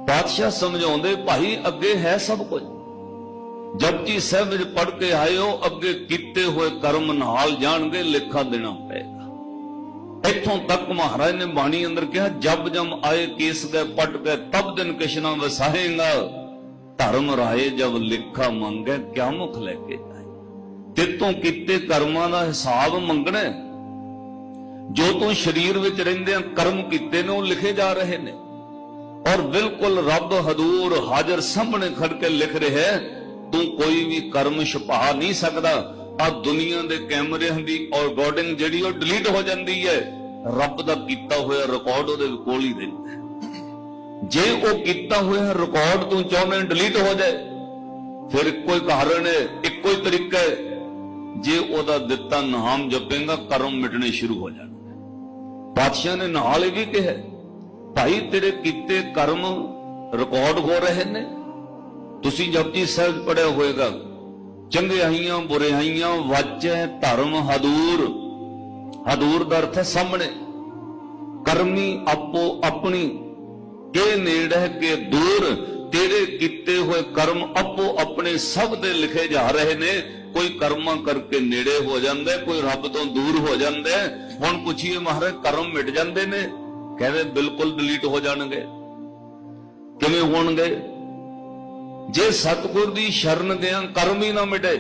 पातशाह समझाउंदे भाई अगे है सब कुछ। जपजी साहिब विच पढ़ के आयो, अगे कीते हुए कर्म नाल जाणगे, लेखा देना पेगा। इथों तक महाराज ने बाणी अंदर कहा, जब जम आए केस गए पट गए, तब दिन किशना वसाहेगा। धर्म राहे जब लेखा मंगे, क्या मुख लेके जाए। तेतों कीते कर्मां दा हिसाब मंगना। जो तू शरीर विच रहिंदे कर्म कीते ने, वो लिखे जा रहे ने, और बिल्कुल रब हजूर हाजिर सामने खड़ के लिख रहे है। तू कोई भी कर्म छुपा नहीं सकता। आ दुनिया के कैमरिਆਂ ਦੀ रिकॉर्डिंग ਜਿਹੜੀ ਉਹ डिलीट हो जाती है, रब का कीता होया रिकॉर्ड ਉਹਦੇ ਕੋਲ ही ਰਹਿੰਦਾ है। जे वो कीता होया रिकॉर्ड तू चाहने डिलीट हो जाए, फिर इको ही कारण है, इको ही तरीका है। जे ਉਹਦਾ ਦਿੱਤਾ नाम जपेगा, कर्म मिटने शुरू हो जाएंगे। बादशाह ने नाल भी कहा, भाई तेरे कीते कर्म रिकॉर्ड हो रहे ने। तुसी जपजी साहिब पढ़िया होएगा, चंगियाइयां बुराइयां वाचे धर्म हदूर। हदूर का अर्थ है सामने। कर्मी आपो अपनी के नेड़े के दूर। तेरे कीते हुए कर्म आपो अपने सब दे लिखे जा रहे ने। कोई कर्मा करके नेड़े हो जाता है, कोई रब तो दूर हो जाता है। हुण पुछिए महाराज कर्म मिट जाते ने? कहते बिल्कुल डिलीट हो जाएंगे। किवें होणगे? जे सतगुर दी शरण गया कर्म ही ना मिटे।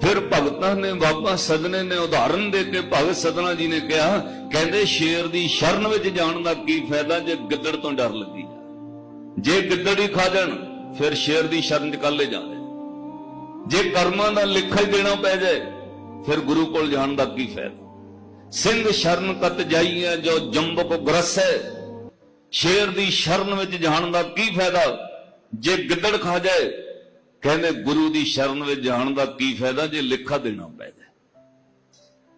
फिर भगतां ने, बाबा सदने ने उदाहरण दे के भगत सदना जी ने कहा, कहते शेर दी शरण विच जाण दा की फायदा जे गिद्दड़ तो डर लगी। जे गिद्दड़ ही खा जाण फिर शेर दी शरण च कल्ले जाणे। जे कर्मां दा लिखा ही देना पै जाए फिर गुरु कोल जाण दा की फायदा। सिंह शरण कत जाइए जो जंबक ग्रस है। शेर दी शरण विच जाण दा की फायदा जे गिद्दड़ खा जाए। कहने गुरु दी शरण विच जाण दा की फायदा जे लिखा देना पै जाए।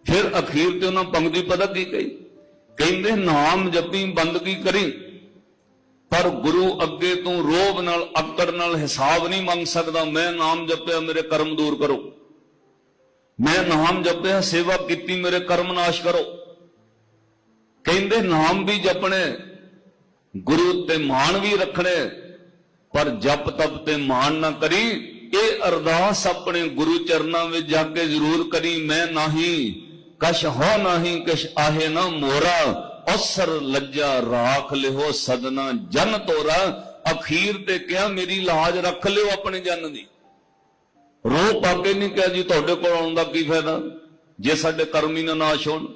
फिर अखीर ते उन्हां पंक्ति पता की कही, कहंदे नाम जपी बंदगी करी, पर गुरु अगे तू रोब नाल अकड़ नाल हिसाब नहीं मंग सकदा। मैं नाम जपिया मेरे कर्म दूर करो, मैं नाम जपिया सेवा की मेरे कर्म नाश करो। कहंदे नाम भी जपने, गुरु ते मान भी रखने, पर जप तप ते मान ना करी। ये अरदास अपने गुरु चरना में जाके जरूर करी। मैं नाही कश हो नाही कश आहे ना मोरा, असर लज्जा राख लिहो सदना जन तोरा। अखीर ते क्या मेरी लाज रख लियो अपने जन दी। रो पाके नहीं कहा जी तुहाडे कोल आउण दा की फायदा जे साडे कर्म ही ना नाश होण।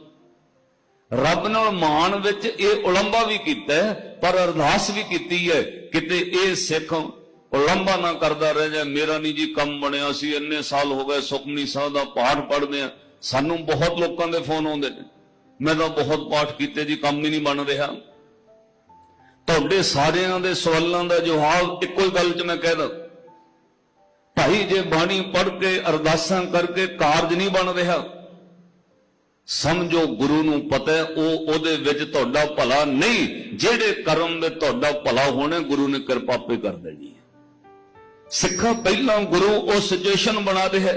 रब नाल मान विच ये उलंबा भी कीता है, पर अरदास भी कीती है, किते ये सिख उलंबा ना करदा रह जाए। मेरा नहीं जी कम बनिया सी, इन्ने साल हो गए सुखमनी साहिब दा पाठ पढ़दे आ, सानू बहुत लोगों के फोन आउंदे ने, मैं तो बहुत पाठ कीते जी काम ही नहीं बन रहा। तुहाडे सारियां दे सवालों का जवाब इक्को ही गल च मैं कहदा, भाई जे बाणी पढ़ के अरदासां करके कारज नहीं बन रहा, समझो गुरु नूं पता है ओदे विच तुहाडा भला नहीं। जेड़े कर्म दे तुहाडा भला होने गुरु ने कृपा पे कर देनी है। सिखा पहला गुरु वो सिचुएशन बना दे है,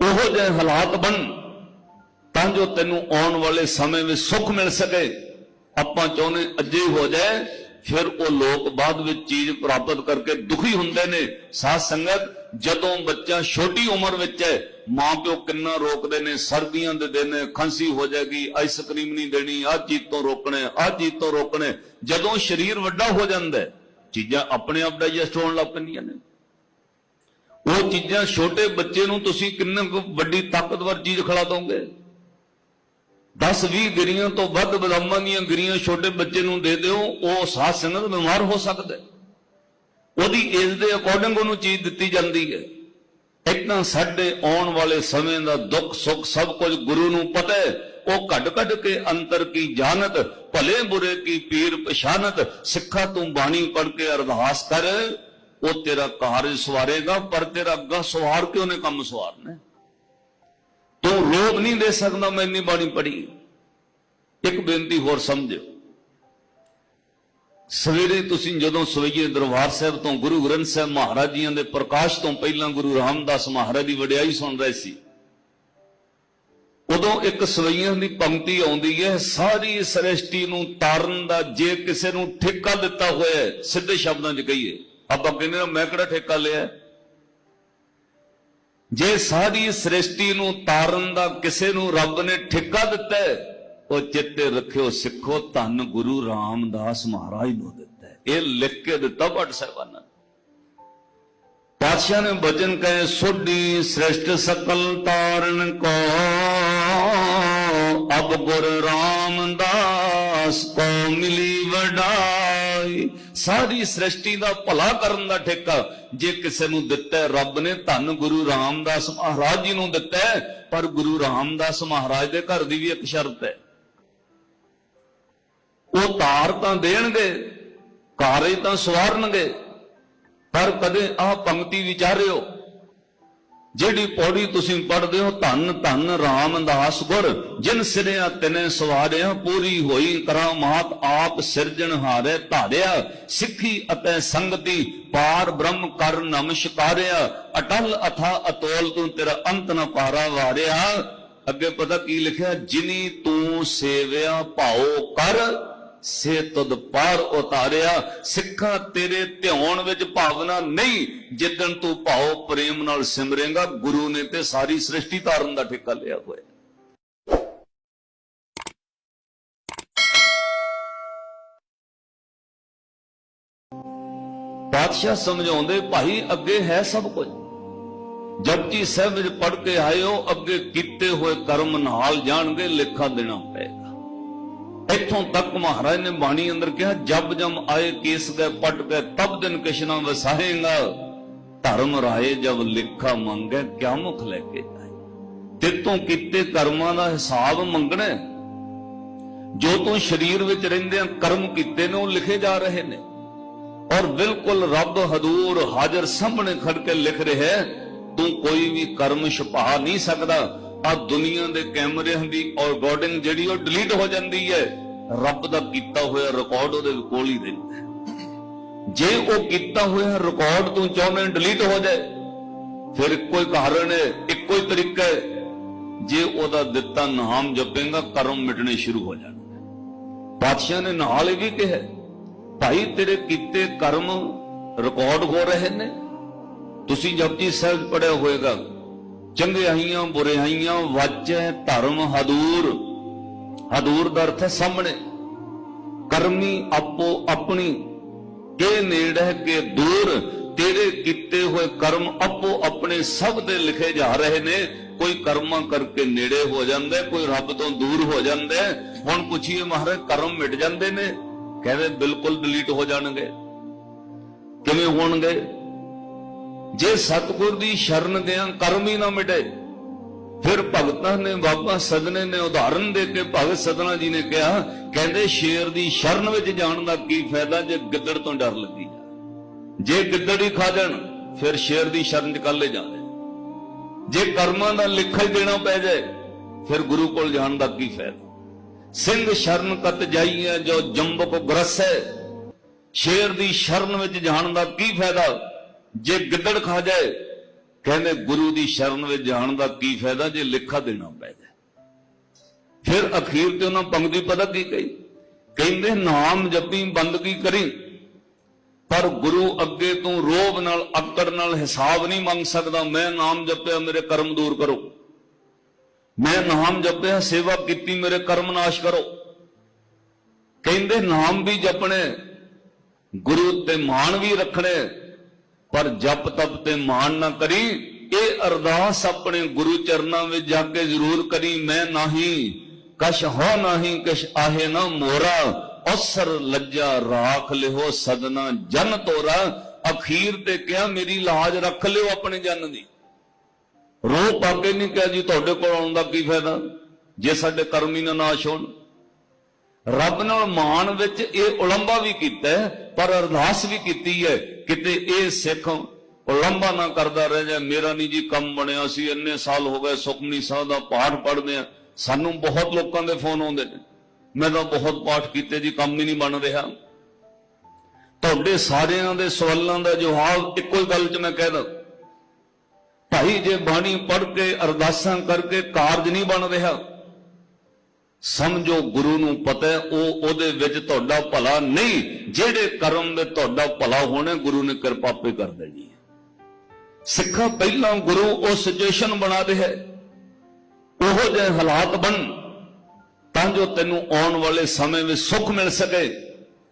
ओहो जे हालात बन तां जो तैनूं आउण वाले समय में सुख मिल सके। आपां चाहुंदे अजे हो जाए, फिर वो लोग बाद में चीज प्राप्त करके दुखी हुंदे ने। साध संगत जदों बच्चा छोटी उम्र विच है, मां प्यो किन्ना रोकदे ने, सर्दियां दे दिन खांसी हो जाएगी, आइसक्रीम नहीं देनी, आ चीज तो रोकने, आ चीज तो रोकने। जदों शरीर वड्डा हो जाता है, चीजां अपने आप डाइजेस्ट होण लग पैंदियां ने। वो चीजां छोटे बच्चे नूं तुसीं किन्नी वड्डी ताकतवर चीज खिला दोगे। 10-20 गिरियां तो वध बदामां दीयां गिरियां छोटे बच्चे नूं दे दिओ, वो साध संगत बीमार हो सकदा है। ਉਹਦੀ एज ਦੇ अकॉर्डिंग ਉਹਨੂੰ चीज दिती जाती है। इतना साडे आउण वाले समय का दुख सुख सब कुछ गुरु नूं पता है। वो घट घट के अंतर की जानत, भले बुरे की पीर पछानत। सिखा तू बाणी पढ़ के अरदास कर, वो तेरा कारज सवारेगा, पर तेरा अग्गा सवार के उन्हें काम सवारना। तू रोब नहीं दे सकता मैं इन्नी बाणी पढ़ी। एक बेनती होर समझो, सवेरे तुसीं जदों सवेरे दरबार साहब तो गुरु ग्रंथ साहब महाराज जी के प्रकाश तो पहला गुरु रामदास महाराज की वडियाई सुन रहे सी, उदों एक सवैयां की पंक्ति आउंदी है, सारी सृष्टि नूं तारन दा जे किसे नूं ठेका दिता होया है, सीधे शब्दां च कहीए आपां कहंदे मैं किहड़ा ठेका लिया, जे सारी सृष्टि नूं तारन दा किसे नूं रब ने ठेका दिता है, वो चेते रखियो सिखो धन गुरु रामदास महाराज नूं दिता है। ये लिख के दिता भट्ट साहिबाना। पातशाह ने वचन कहे, सोडी श्रेष्ठ सकल तारण को अब गुरु रामदास को मिली वडाई। सारी सृष्टि का भला करन दा ठेका जे किसे नूं दिता है रब ने, धन गुरु रामदास महाराज जी नूं दिता है। पर गुरु रामदास महाराज दे घर दी भी एक शर्त है, वो तार तां देणगे, कारज तां सवारनगे, पर कदे आ पंक्ति विचारियो जिहड़ी पौड़ी तुसीं पढ़दे हो, धन धन रामदास गुर जिन सिरिया तिने सवारिया, पूरी होई करामात आप सिरजनहारे धारिया, सिखी अते संगति पार ब्रह्म कर नमस्कारिया, अटल अथा अतोल तू तेरा अंत न पारा वारिया। अगे पता की लिखिया, जिनी तू सेविया भाओ कर से तुद पार उतारिया। सिखा तेरे ध्यान विच भावना नहीं, जिदन तू भाव प्रेम नाल सिमरेगा, गुरु ने ते सारी सृष्टि तारन दा ठेका लिया होया। पातशाह समझाउंदे, भाई अगे है सब कुछ, जपजी साहिब विच पढ़ के आए हो, अगे कीते हुए कर्म नाल जाणगे, लेखा देना पेगा। इथों तक महाराज ने बाणी अंदर कहा, जब जम आए केस गए पट गए, तब दिन किशना वसाहेगा, धर्म राहे जब लिखा मंगे, क्या मुख लेके जाए। तेतों कीते कर्मां दा हिसाब मंगना, जो तू शरीर विच रहिंदे कर्म कीते ने वो लिखे जा रहे ने, और बिल्कुल रब हजूर हाजिर सामने खड़ के लिख रहे है, तू कोई भी कर्म छुपा नहीं सकदा। आ दुनिया दे कैमरिਆਂ ਦੀ रिकॉर्डिंग ਜਿਹੜੀ ਉਹ डिलीट हो जाती है, रब ਦਾ ਕੀਤਾ ਹੋਇਆ रिकॉर्ड ਉਹਦੇ ਕੋਲ ਹੀ ਰਹਿੰਦਾ ਹੈ। ਜੇ ਉਹ ਕੀਤਾ ਹੋਇਆ रिकॉर्ड ਤੂੰ ਚਾਹੁੰਦੇ डिलीट हो जाए, फिर ਇੱਕੋ ਹੀ ਕਾਰਨ ਹੈ, ਇੱਕੋ ਹੀ ਤਰੀਕਾ ਹੈ, ਜੇ ਉਹਦਾ ਦਿੱਤਾ ਨਾਮ ਜਪੇਗਾ ਕਰਮ ਮਿਟਣੇ ਸ਼ੁਰੂ ਹੋ ਜਾਣਗੇ। ਬਾਦਸ਼ਾਹ ਨੇ ਨਾਲ ਇਹ ਵੀ ਕਿਹਾ, ਭਾਈ ਤੇਰੇ ਕੀਤੇ ਕਰਮ रिकॉर्ड हो रहे ने। ਤੁਸੀਂ ਜਪਜੀ ਸਾਹਿਬ ਪੜਿਆ ਹੋਏਗਾ, चंगियाइयां बुराइयां वाचे धर्म हदूर, हदूर का अर्थ है सामने, करमी आपो अपनी के नेड़े के दूर, तेरे किते हुए कर्म आपो अपने सब दे लिखे जा रहे ने। कोई कर्मा करके नेड़े हो जाता है, कोई रब तो दूर हो जाता है। हुण पुछिए महाराज कर्म मिट जाते ने, कहते बिल्कुल डिलीट हो जाणगे, किवें होणगे? जे सतगुर दी शरण गया कर्म ही ना मिटे। फिर भगतां ने, बाबा सदने ने उदाहरण दे के भगत सदना जी ने कहा, कहते शेर दी शरण विच जाण दा की फायदा जे गिद्दड़ तो डर लगी जाए। जे गिद्दड़ ही खा जाण फिर शेर दी शरण च कल्ले जाणे। जे कर्मां दा लिखा ही देना पै जाए फिर गुरु कोल जाण दा की फायदा। सिंह शरण कत जाइए जो जंबक ग्रसै, शेर दी शरण विच जाण दा की फायदा जे गिद्दड़ खा जाए। कहने गुरु दी शरण में जान का की फायदा जे लिखा देना पै जाए। फिर अखीर ते उन्होंने पंक्ति पता की कही, कहते नाम जपी बंदगी करी, पर गुरु अगे तू रोब नाल अकड़ नाल हिसाब नहीं मंग सकता। मैं नाम जपया मेरे कर्म दूर करो, मैं नाम जपया सेवा की मेरे कर्म नाश करो। कहते नाम भी जपने, गुरु ते मान भी रखने, पर जप तप ते मान ना करी। ये अरदास अपने गुरु चरणों में जाके जरूर करी, मैं नाही कश हो नाही कश आहे ना मोरा, असर लज्जा राख लिहो सदना जन तोरा। अखीर ते क्या मेरी लाज रख लियो अपने जन दी। रो पाके नहीं कहा जी तुहाडे कोल आउण दा की फायदा जे साडे कर्म ही ना नाश होण। रब नाल मान विच ਇਹ ਉਲੰਭਾ भी कीता है, पर अरदास भी कीती है, किते ਇਹ सिख ਉਲੰਭਾ ना करदा रह जाए। मेरा नहीं जी कम बनिया सी, इन्ने साल हो गए सुखमनी साहब दा पाठ पढ़दे आ, सानू बहुत लोगों के फोन आउंदे ने, मैं तो बहुत पाठ कीते जी काम ही नहीं बन रहा। तुहाडे सारियां दे सवालों का जवाब इक्को ही गल च मैं कह दा, भाई जे बाणी पढ़ के अरदासां करके कारज नहीं बन रहा, ਸਮਝੋ ਗੁਰੂ ਨੂੰ ਪਤਾ ਹੈ ਉਹ ਉਹਦੇ ਵਿੱਚ ਤੁਹਾਡਾ ਭਲਾ ਨਹੀਂ, ਜਿਹੜੇ ਕਰਮ ਦੇ ਤੁਹਾਡਾ ਭਲਾ ਹੋਣਾ ਗੁਰੂ ਨੇ ਕਿਰਪਾ ਆਪੇ ਕਰ ਦੇਣੀ ਹੈ। ਸਿੱਖਾ ਪਹਿਲਾਂ ਗੁਰੂ ਉਹ ਸਿਚੁਏਸ਼ਨ ਬਣਾ ਰਿਹਾ ਹੈ, ਉਹੋ ਜਿਹੇ ਹਾਲਾਤ ਬਣ ਤਾਂ ਜੋ ਤੈਨੂੰ ਆਉਣ ਵਾਲੇ ਸਮੇਂ ਵਿੱਚ ਸੁੱਖ ਮਿਲ ਸਕੇ।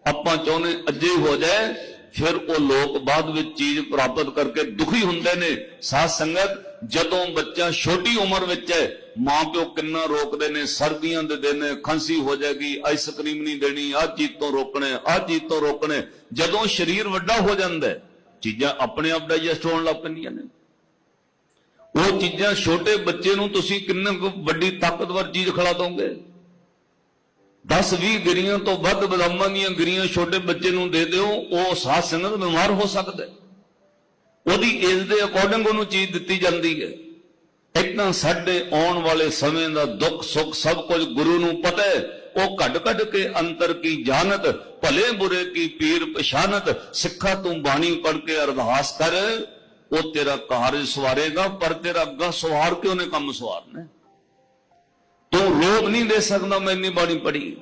ਆਪਾਂ ਚਾਹੁੰਦੇ ਅੱਜੇ ਹੋ ਜਾਏ, ਫਿਰ ਉਹ ਲੋਕ ਬਾਅਦ ਵਿੱਚ ਚੀਜ਼ ਪ੍ਰਾਪਤ ਕਰਕੇ ਦੁਖੀ ਹੁੰਦੇ ਨੇ। ਸਾਧ ਸੰਗਤ, ਜਦੋਂ ਬੱਚਾ ਛੋਟੀ ਉਮਰ ਵਿੱਚ ਹੈ, ਮਾਂ ਪਿਓ ਕਿੰਨਾ ਰੋਕਦੇ ਨੇ, ਸਰਦੀਆਂ ਦੇ ਦਿਨ ਖਾਂਸੀ ਹੋ ਜਾਏਗੀ, ਆਈਸਕ੍ਰੀਮ ਨਹੀਂ ਦੇਣੀ, ਆਹ ਚੀਜ਼ ਤੋਂ ਰੋਕਣੇ, ਆਹ ਚੀਜ਼ ਤੋਂ ਰੋਕਣੇ। ਜਦੋਂ ਸਰੀਰ ਵੱਡਾ ਹੋ ਜਾਂਦਾ ਚੀਜ਼ਾਂ ਆਪਣੇ ਆਪ ਡਾਈਜੈਸਟ ਹੋਣ ਲੱਗ ਪੈਂਦੀਆਂ ਨੇ। ਉਹ ਚੀਜ਼ਾਂ ਛੋਟੇ ਬੱਚੇ ਨੂੰ ਤੁਸੀਂ ਕਿੰਨਾ ਵੱਡੀ ਤਾਕਤਵਰ ਚੀਜ਼ ਖਿਲਾ ਦੋਗੇ। 10-20 ਗਿਰੀਆਂ ਤੋਂ ਵੱਧ ਬਦਾਮਾਂ ਦੀਆਂ ਗਿਰੀਆਂ ਛੋਟੇ ਬੱਚੇ ਨੂੰ ਦੇ ਦਿਓ, ਉਹ ਸਾਧ ਸੰਗਤ ਬਿਮਾਰ ਹੋ ਸਕਦਾ। ਉਹਦੀ ਏਜ ਦੇ ਅਕੋਰਡਿੰਗ ਉਹਨੂੰ ਚੀਜ਼ ਦਿੱਤੀ ਜਾਂਦੀ ਹੈ। ਇਦਾਂ ਸਾਡੇ ਆਉਣ ਵਾਲੇ ਸਮੇਂ ਦਾ ਦੁੱਖ ਸੁੱਖ ਸਭ ਕੁਝ ਗੁਰੂ ਨੂੰ ਪਤਾ ਹੈ। ਉਹ ਕੱਢ ਕੱਢ ਕੇ ਅੰਤਰ ਕੀ ਜਾਣਤ, ਭਲੇ ਬੁਰੇ ਕੀ ਪੀਰ ਪਛਾਨਤ। ਸਿੱਖਾ ਤੂੰ ਬਾਣੀ ਪੜ੍ਹ ਕੇ ਅਰਦਾਸ ਕਰ, ਉਹ ਤੇਰਾ ਕਾਰਜ ਸਵਾਰੇਗਾ। ਪਰ ਤੇਰਾ ਅੱਗਾ ਸਵਾਰ ਕੇ ਉਹਨੇ ਕੰਮ ਸਵਾਰਨਾ। ਤੂੰ ਰੋਬ ਨਹੀਂ ਦੇ ਸਕਦਾ ਮੈਂ ਇੰਨੀ ਬਾਣੀ ਪੜ੍ਹੀ।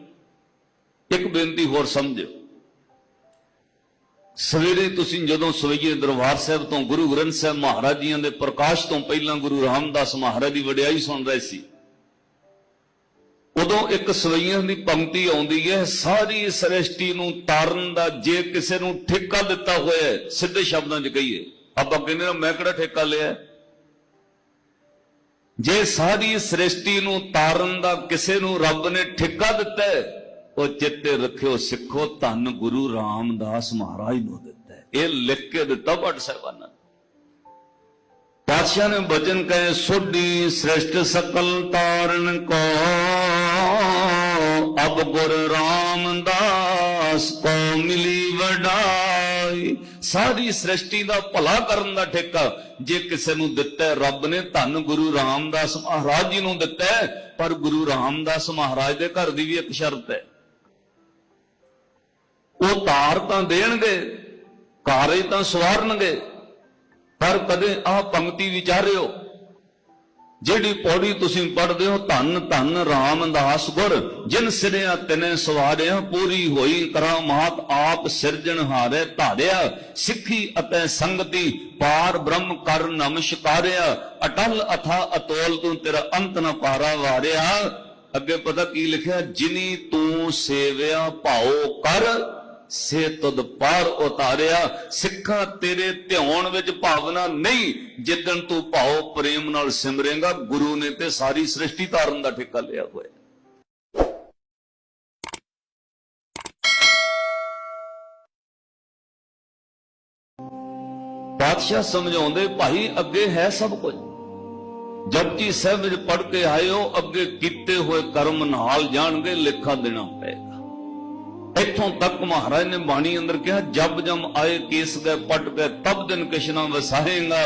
ਇੱਕ ਬੇਨਤੀ ਹੋਰ ਸਮਝਿਓ, ਸਵੇਰੇ ਤੁਸੀਂ ਜਦੋਂ ਸਵਈਏ ਦਰਬਾਰ ਸਾਹਿਬ ਤੋਂ ਗੁਰੂ ਗ੍ਰੰਥ ਸਾਹਿਬ ਮਹਾਰਾਜ ਜੀਆਂ ਦੇ ਪ੍ਰਕਾਸ਼ ਤੋਂ ਪਹਿਲਾਂ ਗੁਰੂ ਰਾਮਦਾਸ ਮਹਾਰਾਜ ਦੀ ਵਡਿਆਈ ਸੁਣ ਰਹੇ ਸੀ, ਉਦੋਂ ਇੱਕ ਸਵਈਆਂ ਦੀ ਪੰਕਤੀ ਆਉਂਦੀ ਹੈ, ਸਾਰੀ ਸ੍ਰਿਸ਼ਟੀ ਨੂੰ ਤਾਰਨ ਦਾ ਜੇ ਕਿਸੇ ਨੂੰ ਠੇਕਾ ਦਿੱਤਾ ਹੋਇਆ, ਸਿੱਧੇ ਸ਼ਬਦਾਂ 'ਚ ਕਹੀਏ, ਆਪਾਂ ਕਹਿੰਦੇ ਨਾ ਮੈਂ ਕਿਹੜਾ ਠੇਕਾ ਲਿਆ। ਜੇ ਸਾਰੀ ਸ੍ਰਿਸ਼ਟੀ ਨੂੰ ਤਾਰਨ ਦਾ ਕਿਸੇ ਨੂੰ ਰੱਬ ਨੇ ਠੇਕਾ ਦਿੱਤਾ, ਉਹ ਚਿੱਤੇ ਰੱਖਿਓ ਸਿੱਖੋ, ਧੰਨ ਗੁਰੂ ਰਾਮਦਾਸ ਮਹਾਰਾਜ ਨੂੰ ਦਿੱਤਾ। ਇਹ ਲਿਖ ਕੇ ਦਿੱਤਾ ਭੱਟ ਸਾਹਿਬਾਨਾਂ। ਪਾਤਸ਼ਾਹ ਨੇ ਬਚਨ ਕਹੇ, ਸੋਢੀ ਸ੍ਰਿਸ਼ਟ ਸਕਲ ਤਾਰਨ ਕੋ, ਅਬ ਗੁਰ ਰਾਮਦਾਸ ਕੋ ਮਿਲੀ ਵਡਾਈ। ਸਾਰੀ ਸ੍ਰਿਸ਼ਟੀ ਦਾ ਭਲਾ ਕਰਨ ਦਾ ਠੇਕਾ ਜੇ ਕਿਸੇ ਨੂੰ ਦਿੱਤਾ ਰੱਬ ਨੇ, ਧੰਨ ਗੁਰੂ ਰਾਮਦਾਸ ਮਹਾਰਾਜ ਜੀ ਨੂੰ ਦਿੱਤਾ। ਪਰ ਗੁਰੂ ਰਾਮਦਾਸ ਮਹਾਰਾਜ ਦੇ ਘਰ ਦੀ ਵੀ ਇੱਕ ਸ਼ਰਤ ਹੈ, ਉਹ ਤਾਰ ਤਾਂ ਦੇਣਗੇ, ਕਾਰਜ ਤਾਂ ਸਵਾਰਨਗੇ, ਪਰ ਕਦੇ ਆਹ ਪੰਕਤੀ ਵਿਚਾਰਿਓ, ਜਿਹੜੀ ਪੌੜੀ ਤੁਸੀਂ ਪੜ੍ਹਦੇ ਹੋ, ਧੰਨ ਧੰਨ ਰਾਮਦਾਸ ਗੁਰ, ਜਿਨ ਸਿਰਿਆ ਤਿਨੇ ਸਵਾਰਿਆ, ਪੂਰੀ ਹੋਈ ਕਰਾਮਾਤ ਆਪ ਸਿਰਜਣਹਾਰੇ ਧਾਰਿਆ। ਸਿੱਖੀ ਅਤੇ ਸੰਗਤੀ ਪਾਰ ਬ੍ਰਹਮ ਕਰ ਨਮਸਕਾਰਿਆ, ਅਟਲ ਅਥਾ ਅਤੋਲ ਤੂੰ ਤੇਰਾ ਅੰਤ ਨ ਪਾਰਾ ਵਾਰਿਆ। ਅੱਗੇ ਪਤਾ ਕੀ ਲਿਖਿਆ, ਜਿਨੀ ਤੂੰ ਸੇਵਿਆ ਭਾਉ ਕਰ, ਸੇ ਤੁਧ ਪਾਰ ਉਤਾਰਿਆ। ਸਿੱਖਾਂ ਤੇਰੇ ਧਿਆਉਣ ਵਿੱਚ ਭਾਵਨਾ ਨਹੀਂ, ਜਿੱਦਣ ਤੂੰ ਭਾਉ ਪ੍ਰੇਮ ਨਾਲ ਸਿਮਰੇਗਾ, ਗੁਰੂ ਨੇ ਤੇ ਸਾਰੀ ਸ੍ਰਿਸ਼ਟੀ ਤਾਰਨ ਦਾ ਠੇਕਾ ਲਿਆ ਹੋਇਆ। ਪਾਤਸ਼ਾਹ ਸਮਝਾਉਂਦੇ, ਭਾਈ ਅੱਗੇ ਹੈ ਸਭ ਕੁਝ। ਜਪਜੀ ਸਾਹਿਬ ਵਿੱਚ ਪੜ੍ਹ ਕੇ ਆਇਓ, ਅੱਗੇ ਕੀਤੇ ਹੋਏ ਕਰਮ ਨਾਲ ਜਾਣਗੇ, ਲੇਖਾ ਦੇਣਾ ਪਏਗਾ। ਇੱਥੋਂ ਤੱਕ ਮਹਾਰਾਜ ਨੇ ਬਾਣੀ ਅੰਦਰ ਕਿਹਾ, ਜਬ ਜਮ ਆਏ ਕੇਸ ਗਏ ਪਟ ਗਏ, ਤਬ ਦਿਨ ਕਿਸ਼ਨਾ ਵਸਾਹੇਗਾ,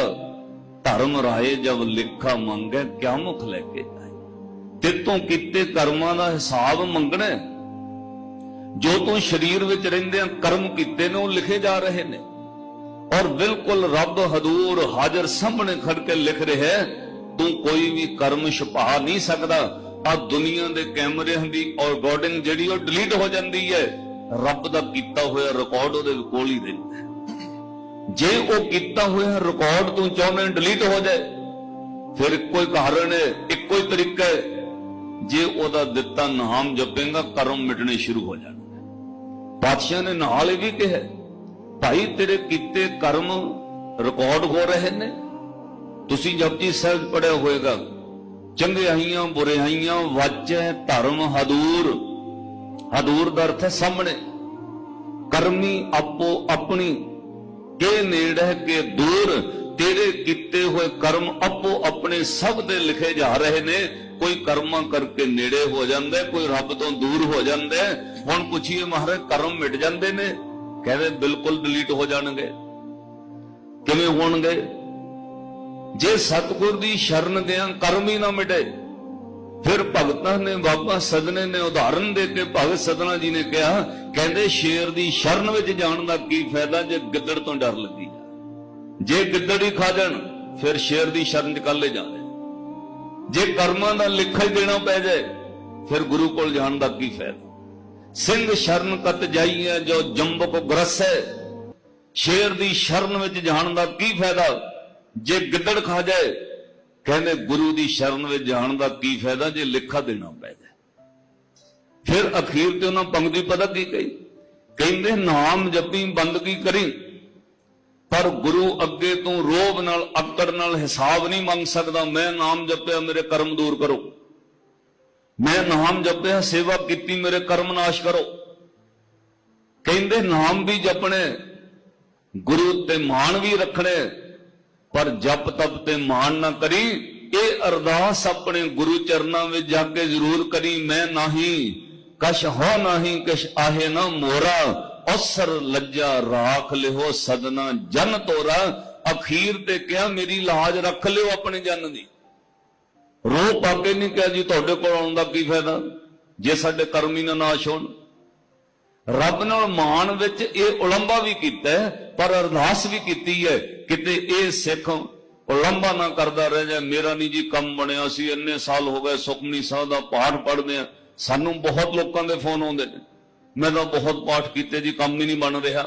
ਧਰਮ ਰਾਏ ਜਬ ਲੇਖਾ ਮੰਗੇ, ਕਿਆ ਮੁਖ ਲੈ ਕੇ ਜਾਏ। ਤੇਤੋਂ ਕੀਤੇ ਕਰਮਾਂ ਦਾ ਹਿਸਾਬ ਮੰਗਣਾ। ਜੋ ਤੂੰ ਸਰੀਰ ਵਿੱਚ ਰਹਿੰਦੇ ਕਰਮ ਕੀਤੇ ਨੇ, ਉਹ ਲਿਖੇ ਜਾ ਰਹੇ ਨੇ, ਔਰ ਬਿਲਕੁਲ ਰੱਬ ਹਜ਼ੂਰ ਹਾਜ਼ਰ ਸਾਹਮਣੇ ਖੜ ਕੇ ਲਿਖ ਰਿਹਾ। ਤੂੰ ਕੋਈ ਵੀ ਕਰਮ ਛੁਪਾ ਨਹੀਂ ਸਕਦਾ। ਆ ਦੁਨੀਆ ਦੇ ਕੈਮਰਿਆਂ ਦੀ ਰਿਕਾਰਡਿੰਗ ਜਿਹੜੀ ਉਹ ਡਿਲੀਟ ਹੋ ਜਾਂਦੀ ਹੈ, ਰੱਬ ਦਾ ਕੀਤਾ ਹੋਇਆ ਰਿਕਾਰਡ ਉਹਦੇ ਕੋਲ ਹੀ ਰਹਿੰਦਾ। ਜੇ ਉਹ ਕੀਤਾ ਹੋਇਆ ਰਿਕਾਰਡ ਤੂੰ ਚਾਹੁੰਦਾ ਡਿਲੀਟ ਹੋ ਜਾਏ, ਫਿਰ ਇੱਕੋ ਹੀ ਕਾਰਨ ਹੈ, ਇੱਕੋ ਹੀ ਤਰੀਕਾ ਹੈ, ਜੇ ਉਹਦਾ ਦਿੱਤਾ ਨਾਮ ਜਪੇਗਾ, ਕਰਮ ਮਿਟਣੇ ਸ਼ੁਰੂ ਹੋ ਜਾਣਗੇ। ਪਾਤਸ਼ਾਹ ਨੇ ਨਾਲ ਇਹ ਵੀ ਕਿਹਾ, ਭਾਈ ਤੇਰੇ ਕੀਤੇ ਕਰਮ ਰਿਕਾਰਡ ਹੋ ਰਹੇ ਨੇ। ਤੁਸੀਂ ਜਪਜੀ ਸਾਹਿਬ ਪੜਿਆ ਹੋਏਗਾ, ਚੰਗਿਆਈਆਂ ਬੁਰਿਆਈਆਂ ਵਾਚੈ ਧਰਮ ਹਦੂਰ। ਹਦੂਰ ਦਾ ਅਰਥ ਹੈ ਸਾਹਮਣੇ। ਕਰਮੀ ਆਪੋ ਆਪਣੀ, ਕੇ ਨੇੜੇ ਕੇ ਦੂਰ। ਤੇਰੇ ਕੀਤੇ ਹੋਏ ਕਰਮ ਆਪੋ ਆਪਣੇ ਸਭ ਦੇ ਲਿਖੇ ਜਾ ਰਹੇ ਨੇ। ਕੋਈ ਕਰਮਾਂ ਕਰਕੇ ਨੇੜੇ ਹੋ ਜਾਂਦਾ, ਕੋਈ ਰੱਬ ਤੋਂ ਦੂਰ ਹੋ ਜਾਂਦਾ। ਹੁਣ ਪੁੱਛੀਏ ਮਹਾਰਾਜ ਕਰਮ ਮਿਟ ਜਾਂਦੇ ਨੇ? ਕਹਿੰਦੇ ਬਿਲਕੁਲ ਡਿਲੀਟ ਹੋ ਜਾਣਗੇ। ਕਿਵੇਂ ਹੋਣਗੇ? ਜੇ ਸਤਿਗੁਰ ਦੀ ਸ਼ਰਨ ਦਿਆਂ ਕਰਮ ਹੀ ਨਾ ਮਿਟੇ। ਫਿਰ ਭਗਤਾਂ ਨੇ, ਬਾਬਾ ਸਦਨੇ ਨੇ ਉਦਾਹਰਨ ਦੇ ਕੇ ਭਗਤ ਸਦਨਾ ਜੀ ਨੇ ਕਿਹਾ, ਕਹਿੰਦੇ ਸ਼ੇਰ ਦੀ ਸ਼ਰਨ ਵਿੱਚ ਜਾਣ ਦਾ ਕੀ ਫਾਇਦਾ ਜੇ ਗਿੱਦੜ ਤੋਂ ਡਰ ਲੱਗੀ। ਜੇ ਗਿੱਦੜ ਹੀ ਖਾ ਜਾਣ ਫਿਰ ਸ਼ੇਰ ਦੀ ਸ਼ਰਨ ਚ ਕੱਲੇ ਜਾਣੇ। ਜੇ ਕਰਮਾਂ ਦਾ ਲਿਖਾ ਹੀ ਦੇਣਾ ਪੈ ਜਾਏ फिर गुरु कोल जाण दा की फायदा। सिंह शरण कत जाइए जो जंबक ग्रसै, शेर दी शरण विच जाण दा की फायदा जे गिद्दड़ खा जाए। कहंदे गुरु दी शरण विच जाण दा की फायदा जे लिखा देना पै जाए। फिर अखीर ते उन्हां पंक्ति पता की कही, कहंदे नाम जपी बंदगी करी, पर गुरु अगे तू रोब नाल अकड़ नाल हिसाब नहीं मंग सकदा। मैं नाम जपिया मेरे कर्म दूर करो, मैं नाम जपिया सेवा कीती मेरे कर्म नाश करो। कहंदे नाम भी जपने, गुरु ते मान भी रखने, पर जप तप ते मान ना करी। ये अरदास अपने गुरु चरना में जाके जरूर करी। मैं नाही कश हो नाही कश आहे ना मोरा, असर लज्जा राख लिहो सदना जन तोरा। अखीर ते क्या मेरी लाज रख लियो अपने जन दी। रो पाके नहीं कहा जी तुहाडे कोल आउण दा की फायदा जे साडे कर्म ही ना नाश होण। रब नाल मान विच ये उलंबा भी कीता है, पर अरदास भी कीती है किते ये सिख उलंबा ना करदा रह जाए। मेरा नहीं जी कम बनिया सी, इन्ने साल हो गए सुखमनी साहब दा पाठ पढ़दे आ, सानू बहुत लोगों के फोन आउंदे ने, मैं तो बहुत पाठ कीते जी काम ही नहीं बन रहा।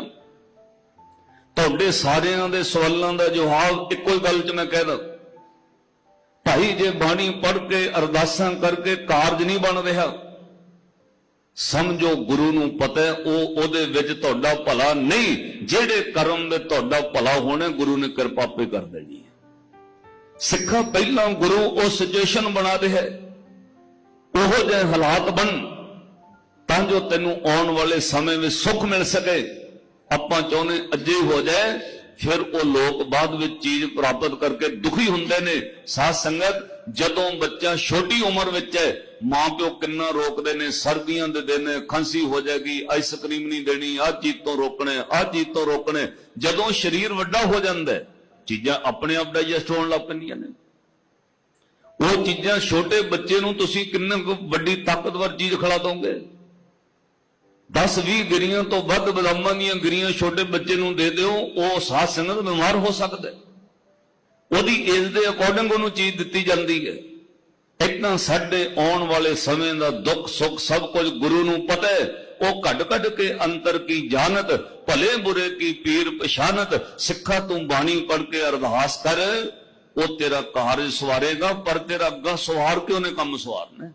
तुहाडे सारियां दे सवालों का जवाब इक्को ही गल च मैं कह दा, भाई जे बाणी पढ़ के अरदासां करके कारज नहीं बन रहा, समझो गुरु नूं पता है ओदे विच तुहाडा भला नहीं। जेड़े कर्म दे तुहाडा भला होने गुरु ने कृपा पे कर देनी है। सिखा पहला गुरु वो सिचुएशन बना दे है, ओहो जे हालात बन तां जो तेनू आने वाले समय में सुख मिल सके। आपां चाहुंदे अजे हो जाए, फिर वो लोग बाद में चीज प्राप्त करके दुखी हुंदे ने। साध संगत जदों बच्चा छोटी उम्र विच है, मां प्यो किन्ना रोकदे ने, सर्दियां दे दिन खांसी हो जाएगी, आइसक्रीम नहीं देनी, आ चीज तो रोकने, आ चीज तो रोकने। जदों शरीर वड्डा हो जाता है, चीजां अपने आप डाइजेस्ट होण लग पैंदियां ने। वो चीजां छोटे बच्चे नूं तुसीं किन्नी वड्डी ताकतवर चीज खिला दोगे। 10-20 गिरियां तो वध बदामां दीयां गिरियां छोटे बच्चे नूं दे दिओ, वो साध संगत बीमार हो सकदा है। ਉਹਦੀ एज ਦੇ अकॉर्डिंग ਉਹਨੂੰ चीज दिती जाती है। इतना साडे आने वाले समय का दुख सुख सब कुछ गुरु नूं पता है। वो कट कट के अंतर की जानत, भले बुरे की पीर पछानत। सिखा तू बाणी पढ़ के अरदास कर, वो तेरा कारज सवारेगा, पर तेरा अग्गा सवार के उन्हें कम सवारना।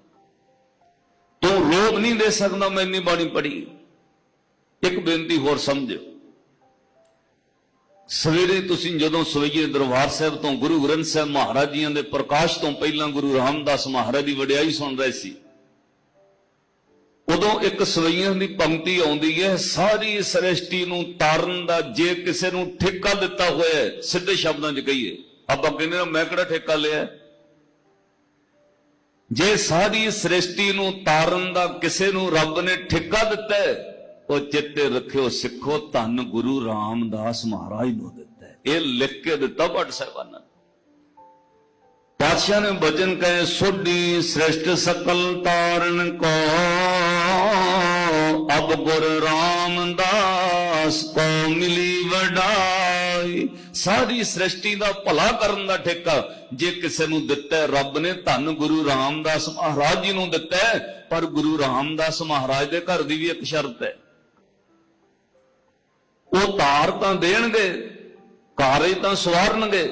तू रोब नहीं दे सकता मैं इन्नी बाणी पढ़ी। एक बेनती होर समझो, सवेरे तुसीं जदों सवेरे दरबार साहब तो गुरु ग्रंथ साहब महाराज जी के प्रकाश तो पहला गुरु रामदास महाराज की वडियाई सुन रहे सी, उदों एक सवैया की पंक्ति आउंदी है, सारी सृष्टि नूं तारन दा जे किसी नूं ठेका दिता होया है, सीधे शब्दां च कहीए आपां कहंदे मैं किहड़ा ठेका लिया। जे सारी सृष्टि नूं तारन दा किसी नूं रब ने ठेका दिता है, वो चेते रखियो सिखो धन गुरु रामदास महाराज नूं दिता है। ये लिख के दिता भट्ट साहिबाना। पातशाह ने वचन कहे, सोडी श्रेष्ठ सकल तारण को अब गुरु रामदास को मिली वडाई। सारी सृष्टि का भला करन दा ठेका जे किसी नूं दिता है रब ने, धन गुरु रामदास महाराज जी नूं दिता है। पर गुरु रामदास महाराज दे घर दी भी एक शर्त है, वो तार तां देणगे, कारज तां सवारनगे,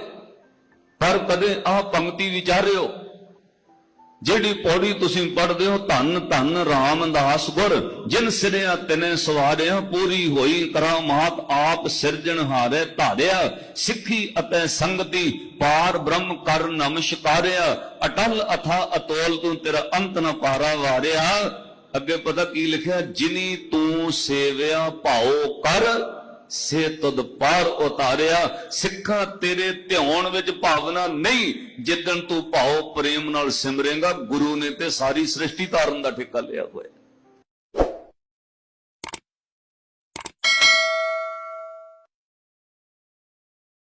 पर कदे आ पंक्ति विचारियो जिहड़ी पौड़ी तुसीं पढ़दे हो, धन धन रामदास गुर जिन सिरिया तिने सवारिया, पूरी होई करामात आप सिरजनहारे धारिया। सिखी अतै संगति पार ब्रह्म कर नमस्कारिया, अटल अथा अतोल तू तेरा अंत न पारा वारिया। अगे पता की लिखिया, जिनी तू सेविया भाओ कर से तुद पार उतारिया। सिखा तेरे ध्यान विच भावना नहीं, जिदन तू भाव प्रेम नाल सिमरेगा, गुरु ने ते सारी सृष्टि तारन दा ठेका लिया होया।